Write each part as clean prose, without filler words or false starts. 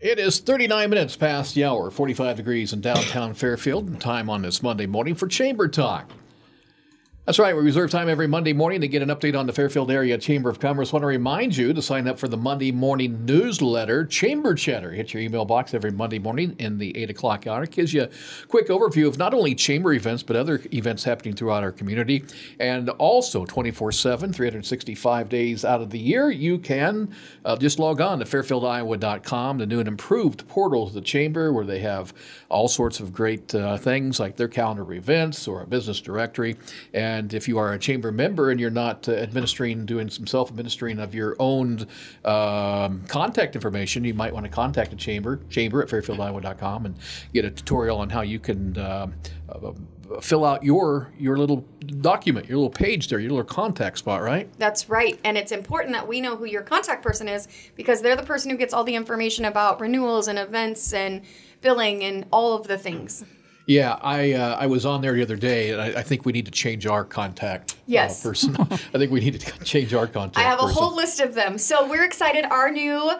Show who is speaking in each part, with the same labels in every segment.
Speaker 1: It is 39 minutes past the hour, 45 degrees in downtown Fairfield. Time on this Monday morning for Chamber Talk. That's right, we reserve time every Monday morning to get an update on the Fairfield Area Chamber of Commerce. Want to remind you to sign up for the Monday morning newsletter, Chamber Chatter. Hit your email box every Monday morning in the 8 o'clock hour. It gives you a quick overview of not only chamber events, but other events happening throughout our community. And also 24/7, 365 days out of the year, you can just log on to fairfieldiowa.com, the new and improved portal to the Chamber, where they have all sorts of great things like their calendar of events or a business directory. And if you are a chamber member and you're not doing some self-administering of your own contact information, you might want to contact the chamber at fairfieldiowa.com, and get a tutorial on how you can fill out your little document, your little page there, your little contact spot, right?
Speaker 2: That's right. And it's important that we know who your contact person is, because they're the person who gets all the information about renewals and events and billing and all of the things.
Speaker 1: Yeah, I was on there the other day, and I think we need to change our contact person. I think we need to change our contact person.
Speaker 2: I have a whole list of them. So we're excited. Our new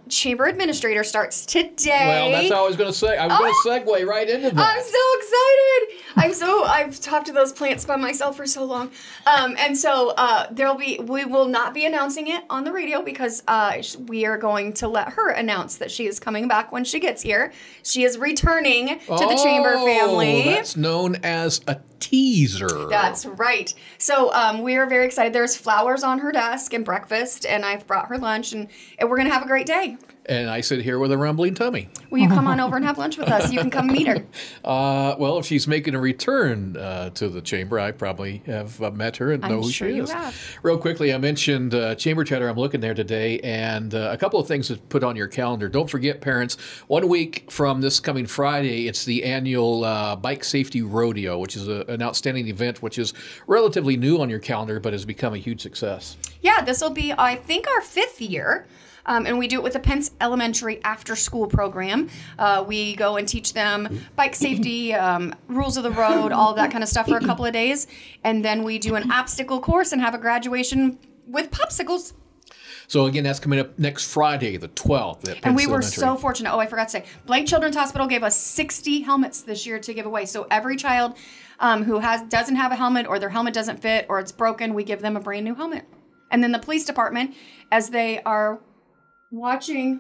Speaker 2: chamber administrator starts today.
Speaker 1: Well, that's what I was going to say. I was going to segue right into that.
Speaker 2: I'm so excited. I've talked to those plants by myself for so long. And so we will not be announcing it on the radio, because we are going to let her announce that she is coming back when she gets here. She is returning to the chamber family.
Speaker 1: That's known as a teaser.
Speaker 2: That's right. So we are very excited. There's flowers on her desk and breakfast, and I've brought her lunch, and we're going to have a great day.
Speaker 1: And I sit here with a rumbling tummy.
Speaker 2: Will you come on over and have lunch with us? You can come meet her.
Speaker 1: Well, if she's making a return to the chamber, I probably have met her and know who she is.
Speaker 2: Have.
Speaker 1: Real quickly, I mentioned Chamber Chatter. I'm looking there today, and a couple of things to put on your calendar. Don't forget, parents, 1 week from this coming Friday, it's the annual Bike Safety Rodeo, which is an outstanding event, which is relatively new on your calendar, but has become a huge success.
Speaker 2: Yeah, this will be, I think, our 5th year. And we do it with the Pence Elementary after-school program. We go and teach them bike safety, rules of the road, all of that kind of stuff for a couple of days. And then we do an obstacle course and have a graduation with popsicles.
Speaker 1: So, again, that's coming up next Friday, the 12th.
Speaker 2: And we were so fortunate. Oh, I forgot to say. Blank Children's Hospital gave us 60 helmets this year to give away. So every child who doesn't have a helmet, or their helmet doesn't fit, or it's broken, we give them a brand new helmet. And then the police department, as they are watching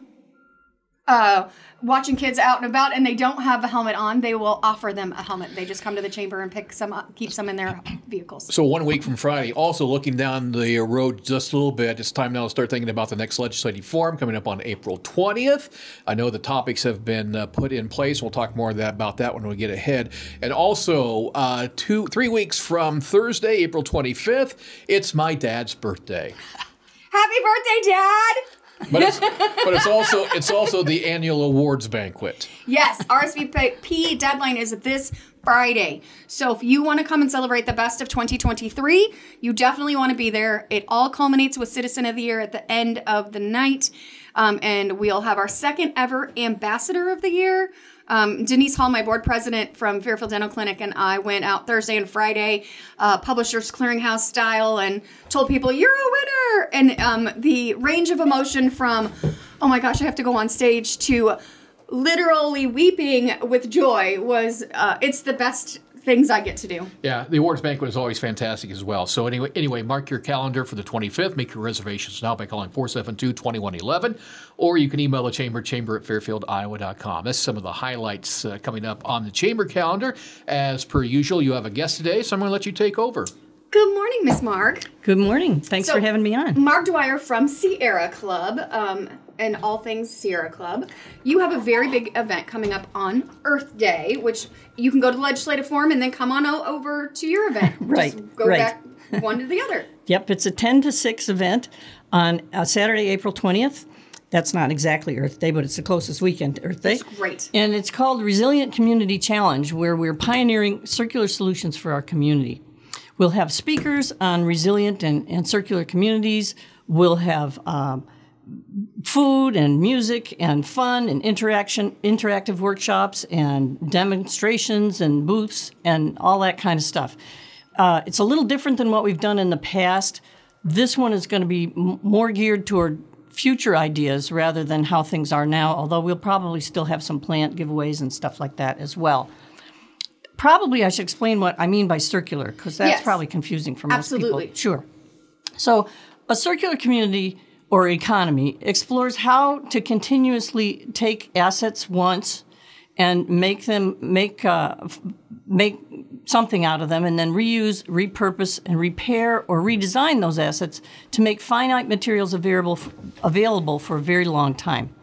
Speaker 2: kids out and about and they don't have a helmet on, they will offer them a helmet. They just come to the chamber and pick some up, keep some in their vehicles.
Speaker 1: So 1 week from Friday, also looking down the road just a little bit, it's time now to start thinking about the next legislative forum coming up on April 20th. I know the topics have been put in place. We'll talk more about that when we get ahead. And also 3 weeks from Thursday, April 25th, it's my dad's birthday.
Speaker 2: Happy birthday, Dad!
Speaker 1: But it's also the annual awards banquet.
Speaker 2: Yes, RSVP deadline is this Friday. So if you want to come and celebrate the best of 2023, you definitely want to be there. It all culminates with Citizen of the Year at the end of the night. And we'll have our 2nd ever Ambassador of the Year. Denise Hall, my board president from Fairfield Dental Clinic, and I went out Thursday and Friday, Publishers Clearinghouse style, and told people, you're a winner! And the range of emotion from, oh my gosh, I have to go on stage, to literally weeping with joy was, it's the best things I get to do.
Speaker 1: Yeah, the awards banquet is always fantastic as well. So anyway, mark your calendar for the 25th. Make your reservations now by calling 472-2111, or you can email the chamber at fairfieldiowa.com. That's some of the highlights coming up on the chamber calendar. As per usual, you have a guest today, so I'm going to let you take over.
Speaker 2: Good morning, Miss Marg.
Speaker 3: Good morning. Thanks for having me on.
Speaker 2: Marg Dwyer from Sierra Club, and all things Sierra Club. You have a very big event coming up on Earth Day, which you can go to the legislative forum and then come on over to your event.
Speaker 3: Right.
Speaker 2: Just go back one to the other.
Speaker 3: Yep, it's a 10 to 6 event on Saturday, April 20th. That's not exactly Earth Day, but it's the closest weekend to Earth Day.
Speaker 2: That's great.
Speaker 3: And it's called Resilient Community Challenge, where we're pioneering circular solutions for our community. We'll have speakers on resilient and circular communities. We'll have food and music and fun and interactive workshops and demonstrations and booths and all that kind of stuff. It's a little different than what we've done in the past. This one is going to be more geared toward future ideas rather than how things are now, although we'll probably still have some plant giveaways and stuff like that as well. Probably I should explain what I mean by circular, because that's probably confusing for most people. Sure. So a circular community or economy explores how to continuously take assets once and make something out of them, and then reuse, repurpose, and repair or redesign those assets to make finite materials available for a very long time.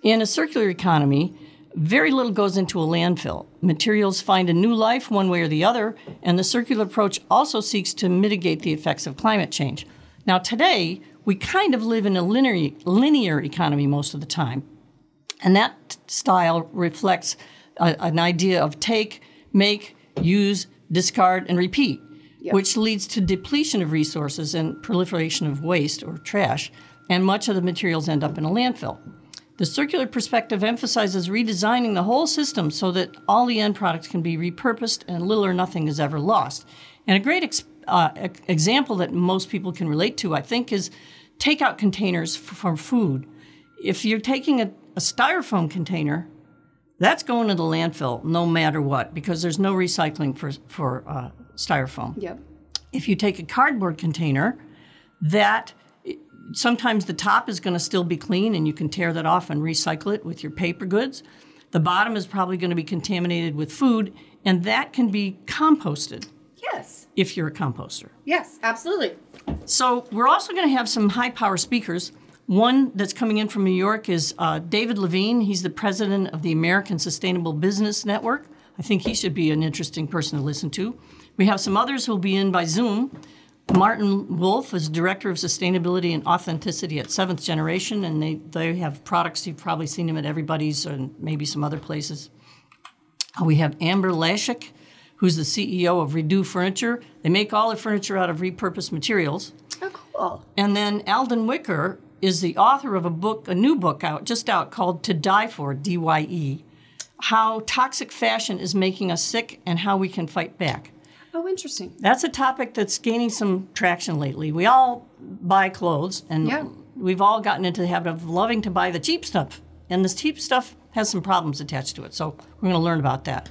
Speaker 3: In a circular economy, very little goes into a landfill. Materials find a new life one way or the other, and the circular approach also seeks to mitigate the effects of climate change. Now, today, we kind of live in a linear economy most of the time, and that style reflects an idea of take, make, use, discard, and repeat, which leads to depletion of resources and proliferation of waste or trash, and much of the materials end up in a landfill. The circular perspective emphasizes redesigning the whole system so that all the end products can be repurposed and little or nothing is ever lost. And a great example that most people can relate to, I think, is takeout containers for food. If you're taking a styrofoam container, that's going to the landfill no matter what, because there's no recycling for styrofoam.
Speaker 2: Yep.
Speaker 3: If you take a cardboard container, sometimes the top is going to still be clean and you can tear that off and recycle it with your paper goods. The bottom is probably going to be contaminated with food, and that can be composted.
Speaker 2: Yes.
Speaker 3: If you're a composter.
Speaker 2: Yes, absolutely.
Speaker 3: So we're also going to have some high-power speakers. One that's coming in from New York is David Levine. He's the president of the American Sustainable Business Network. I think he should be an interesting person to listen to. We have some others who will be in by Zoom. Martin Wolf is Director of Sustainability and Authenticity at Seventh Generation, and they have products. You've probably seen them at Everybody's and maybe some other places. We have Amber Lashik, who's the CEO of Redo Furniture. They make all their furniture out of repurposed materials.
Speaker 2: Oh, cool.
Speaker 3: And then Alden Wicker is the author of a new book out called To Die For, D-Y-E, How Toxic Fashion is Making Us Sick and How We Can Fight Back.
Speaker 2: Oh, interesting.
Speaker 3: That's a topic that's gaining some traction lately. We all buy clothes, and we've all gotten into the habit of loving to buy the cheap stuff. And this cheap stuff has some problems attached to it, so we're going to learn about that.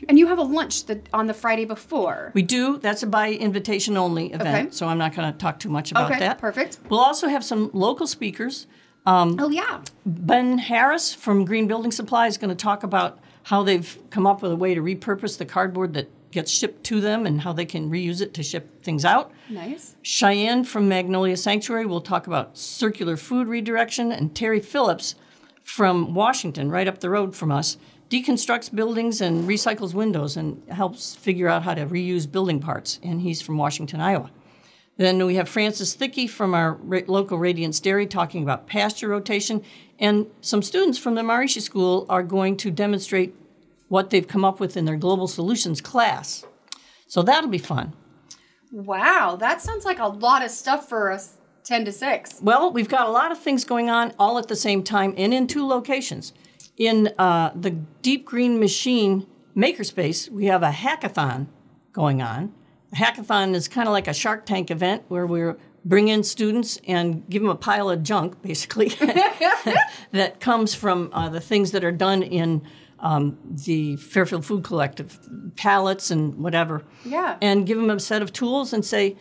Speaker 2: And you have a lunch on the Friday before.
Speaker 3: We do. That's a by invitation only event, so I'm not going to talk too much about that.
Speaker 2: Okay, perfect.
Speaker 3: We'll also have some local speakers. Ben Harris from Green Building Supply is going to talk about how they've come up with a way to repurpose the cardboard that gets shipped to them and how they can reuse it to ship things out.
Speaker 2: Nice.
Speaker 3: Cheyenne from Magnolia Sanctuary will talk about circular food redirection, and Terry Phillips from Washington, right up the road from us, deconstructs buildings and recycles windows and helps figure out how to reuse building parts, and he's from Washington, Iowa. Then we have Francis Thickey from our local Radiance Dairy talking about pasture rotation, and some students from the Maharishi School are going to demonstrate what they've come up with in their Global Solutions class. So that'll be fun.
Speaker 2: Wow, that sounds like a lot of stuff for us 10 to 6.
Speaker 3: Well, we've got a lot of things going on all at the same time and in 2 locations. In the Deep Green Machine Makerspace, we have a hackathon going on. A hackathon is kind of like a Shark Tank event where we bring in students and give them a pile of junk, basically, that comes from the things that are done in the Fairfield Food Collective, pallets and whatever.
Speaker 2: Yeah.
Speaker 3: And give them a set of tools and say,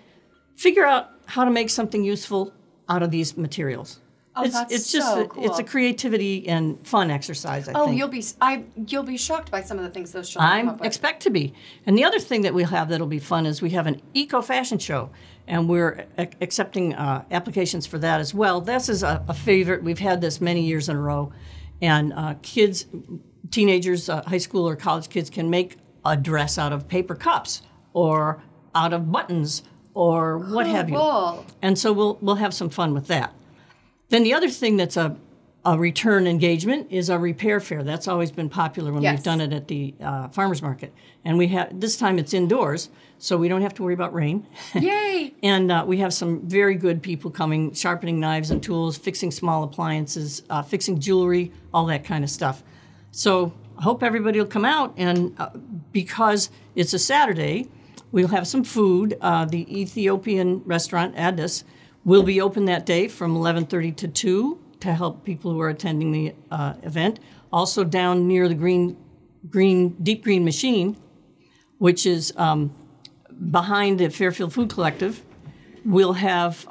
Speaker 3: figure out how to make something useful out of these materials.
Speaker 2: Oh,
Speaker 3: it's just
Speaker 2: so cool.
Speaker 3: It's a creativity and fun exercise, I think.
Speaker 2: You'll be shocked by some of the things those children come up with.
Speaker 3: I expect to be. And the other thing that we'll have that'll be fun is we have an eco fashion show, and we're accepting applications for that as well. This is a favorite. We've had this many years in a row, and teenagers, high school or college kids can make a dress out of paper cups or out of buttons or what have you. And so we'll have some fun with that. Then the other thing that's a return engagement is a repair fair. That's always been popular when we've done it at the farmers market. And this time it's indoors, so we don't have to worry about rain.
Speaker 2: Yay!
Speaker 3: And we have some very good people coming, sharpening knives and tools, fixing small appliances, fixing jewelry, all that kind of stuff. So I hope everybody will come out, and because it's a Saturday, we'll have some food. The Ethiopian restaurant, Addis, will be open that day from 11:30 to 2 to help people who are attending the event. Also down near the Deep Green Machine, which is behind the Fairfield Food Collective, we'll have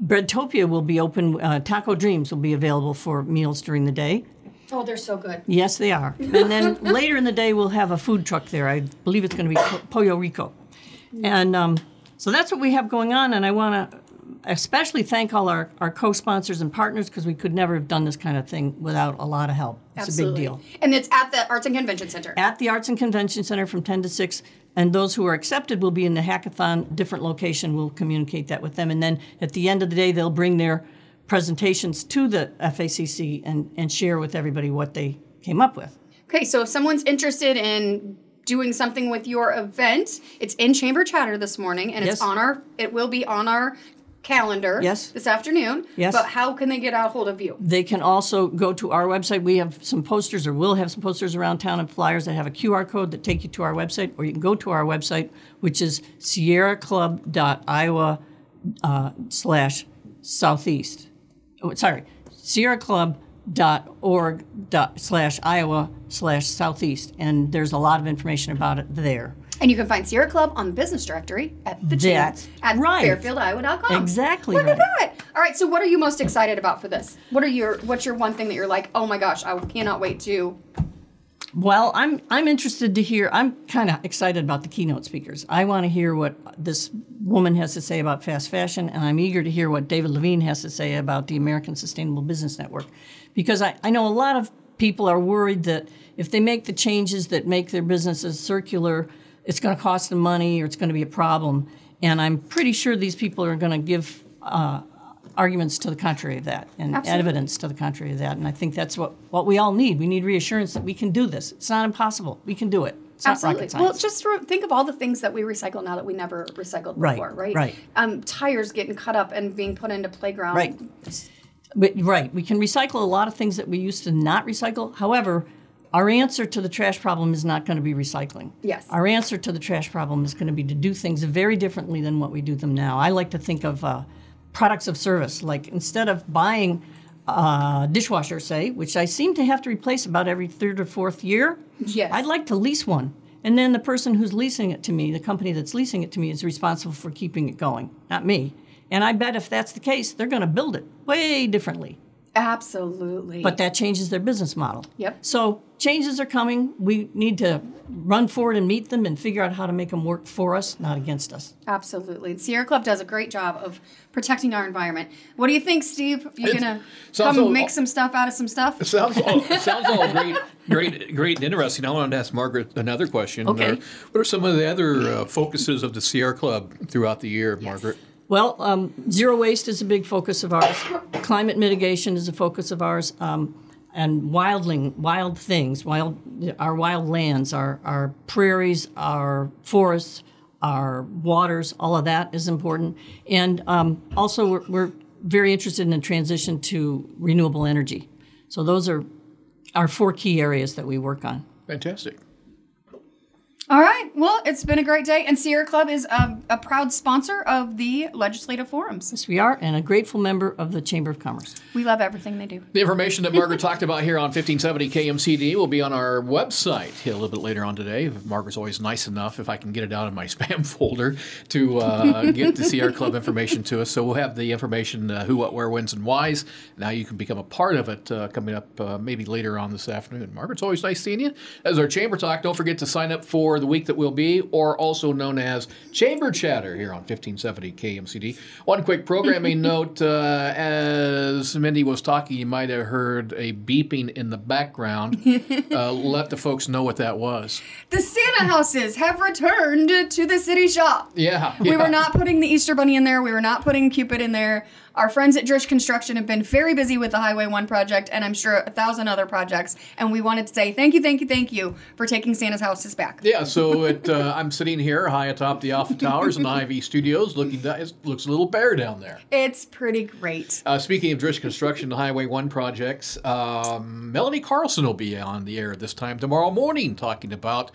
Speaker 3: Breadtopia will be open. Taco Dreams will be available for meals during the day.
Speaker 2: Oh, they're so good.
Speaker 3: Yes, they are. And then later in the day, we'll have a food truck there. I believe it's going to be Pollo Rico. And so that's what we have going on. And I want to especially thank all our co-sponsors and partners, because we could never have done this kind of thing without a lot of help. It's
Speaker 2: Absolutely.
Speaker 3: a big deal.
Speaker 2: And it's at the Arts and Convention Center.
Speaker 3: At the Arts and Convention Center from 10 to 6. And those who are accepted will be in the hackathon, different location. We'll communicate that with them. And then at the end of the day, they'll bring their presentations to the FACC and share with everybody what they came up with.
Speaker 2: Okay, so if someone's interested in doing something with your event, it's in Chamber Chatter this morning, and
Speaker 3: Yes.
Speaker 2: it will be on our calendar
Speaker 3: Yes.
Speaker 2: this afternoon.
Speaker 3: Yes.
Speaker 2: But how can they get a hold of you?
Speaker 3: They can also go to our website. We have some posters, or will have some posters around town and flyers that have a QR code that take you to our website, or you can go to our website, which is sierraclub.iowa/southeast. Oh, sorry, sierraclub.org/Iowa/southeast, and there's a lot of information about it there.
Speaker 2: And you can find Sierra Club on the business directory at the
Speaker 3: That's
Speaker 2: at
Speaker 3: right.
Speaker 2: fairfieldiowa.com.
Speaker 3: Exactly
Speaker 2: Look
Speaker 3: right.
Speaker 2: at that. All right, so what are you most excited about for this? What's your one thing that you're like, oh my gosh, I cannot wait to...
Speaker 3: Well, I'm interested to hear. I'm kind of excited about the keynote speakers. I want to hear what this woman has to say about fast fashion, and I'm eager to hear what David Levine has to say about the American Sustainable Business Network, because I know a lot of people are worried that if they make the changes that make their businesses circular, it's going to cost them money or it's going to be a problem. And I'm pretty sure these people are going to give arguments to the contrary of that, and
Speaker 2: Absolutely.
Speaker 3: evidence to the contrary of that. And I think that's what we all need. We need reassurance that we can do this. It's not impossible. We can do it. It's not
Speaker 2: Absolutely.
Speaker 3: rocket science.
Speaker 2: Well, just think of all the things that we recycle now that we never recycled
Speaker 3: Right,
Speaker 2: before, right?
Speaker 3: right.
Speaker 2: Tires getting cut up and being put into playground.
Speaker 3: Right. Right. We can recycle a lot of things that we used to not recycle. However, our answer to the trash problem is not going to be recycling.
Speaker 2: Yes.
Speaker 3: Our answer to the trash problem is going to be to do things very differently than what we do them now. I like to think of products of service. Like, instead of buying a dishwasher, say, which I seem to have to replace about every third or fourth year,
Speaker 2: Yes.
Speaker 3: I'd like to lease one. And then the person who's leasing it to me, the company that's leasing it to me, is responsible for keeping it going, not me. And I bet if that's the case, they're going to build it way differently.
Speaker 2: Absolutely.
Speaker 3: But that changes their business model.
Speaker 2: Yep.
Speaker 3: So changes are coming. We need to run forward and meet them and figure out how to make them work for us, not against us.
Speaker 2: Absolutely. And Sierra Club does a great job of protecting our environment. What do you think, Steve? You going to make some stuff out of some stuff?
Speaker 1: It sounds all great and interesting. I wanted to ask Margaret another question.
Speaker 3: Okay.
Speaker 1: What are some of the other focuses of the Sierra Club throughout the year, Margaret?
Speaker 3: Well, zero waste is a big focus of ours. Climate mitigation is a focus of ours. And wild things, our wild lands, our prairies, our forests, our waters, all of that is important. And also we're very interested in the transition to renewable energy. So those are our 4 key areas that we work on.
Speaker 1: Fantastic.
Speaker 2: All right. Well, it's been a great day. And Sierra Club is a proud sponsor of the legislative forums.
Speaker 3: Yes, we are, and a grateful member of the Chamber of Commerce.
Speaker 2: We love everything they do.
Speaker 1: The information that Margaret talked about here on 1570 KMCD will be on our website a little bit later on today. Margaret's always nice enough, if I can get it out of my spam folder, to get the Sierra Club information to us. So we'll have the information, who, what, where, whens, and whys. Now you can become a part of it coming up maybe later on this afternoon. Margaret's always nice seeing you. As our Chamber Talk, don't forget to sign up for the week that will be, or also known as Chamber Chatter here on 1570 KMCD. One quick programming note, as Mindy was talking, you might have heard a beeping in the background. Let the folks know what that was.
Speaker 2: The Santa houses have returned to the city shop.
Speaker 1: Yeah.
Speaker 2: We were not putting the Easter Bunny in there. We were not putting Cupid in there. Our friends at Drish Construction have been very busy with the Highway 1 project, and I'm sure 1,000 other projects. And we wanted to say thank you for taking Santa's houses back.
Speaker 1: Yeah, so I'm sitting here high atop the Alpha Towers in Ivy Studios. It looks a little bare down there.
Speaker 2: It's pretty great.
Speaker 1: Speaking of Drish Construction, the Highway 1 projects, Melanie Carlson will be on the air this time tomorrow morning talking about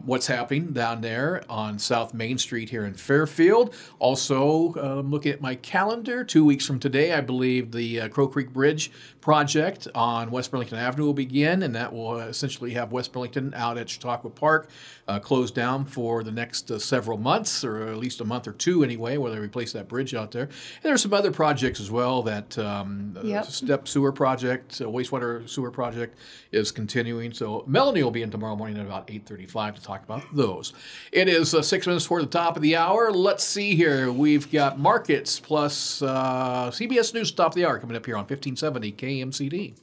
Speaker 1: what's happening down there on South Main Street here in Fairfield. Also, looking at my calendar, 2 weeks from today, I believe the Crow Creek Bridge project on West Burlington Avenue will begin, and that will essentially have West Burlington out at Chautauqua Park closed down for the next several months, or at least a month or two anyway, where they replace that bridge out there. And there's some other projects as well. That step sewer project, wastewater sewer project is continuing. So Melanie will be in tomorrow morning at about 8:35 to talk about those. It is 6 minutes before the top of the hour. Let's see here. We've got markets plus CBS News top of the hour coming up here on 1570 KMCD.